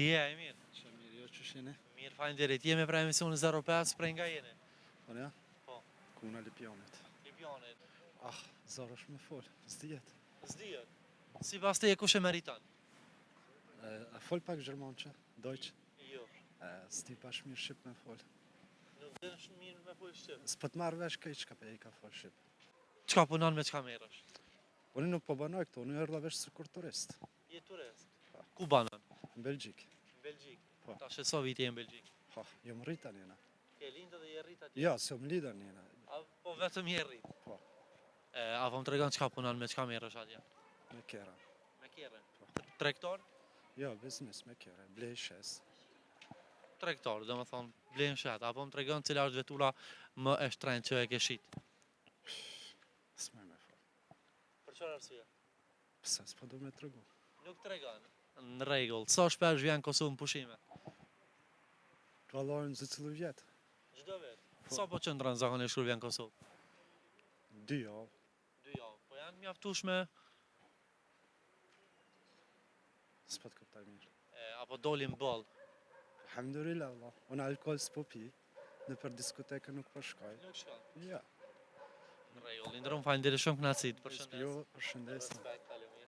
E mirë. Që mirë, jo që shene. Mirë, faleminderit. Jemi për emisionin 05, prej nga jeni? Po ne? Po. Kuna Lipjanit. Lipjanit. Zara është me fol, s'dijet. S'dijet. Si pas teje kush e meriton? A fol pak gjermanqe, Deutsch. Jo. S'di pash mirë shqip me fol. Nuk dhe në mirë me fol shqip. S'po të marrë vesh kaj qka pe i ka fol shqip. Qka punon me qka merësh? Unë nuk po banoj këto, unë erdha vesh si kur turist. Je turist. Ku banon? Në Belgjik. Në Belgjik. Po. Ta shëso viti e në Belgjik. Jo më rrita njena. Ke lindë dhe je rrit atje? Ja, se më lida njena. Po vetëm je rrit? Po. A po më tregon qka punon me qka merësh atje? Me kera. Me kere? Trektor? Ja, biznes me kera, blej shes. Trektor, dhe më thonë, blenë shet. Apo më tregon cila është vetura më e shtrenjtë që e ke shit? S'maj me fol. Për çfarë arsye? Pse, s'po do me tregu. Nuk tregon. Në rregull. Sa shpesh vjen Kosovë në pushime? Vallorin zë cilë vjetë. Çdo vit. Sa po qëndron zakonisht kur vjen Kosovë? 2 javë. 2 javë. Po janë mjaftueshme S'po të këptaj mirë. apo dolin boll? Alhamdulillah, Allah. Unë alkohol s'po pi. Në për diskoteke nuk po shkoj. Nuk shkon. Ja. Në rregull. Ndërrum faleminderit shumë kënaqësi. Përshëndes. Jo, përshëndes. Respekt.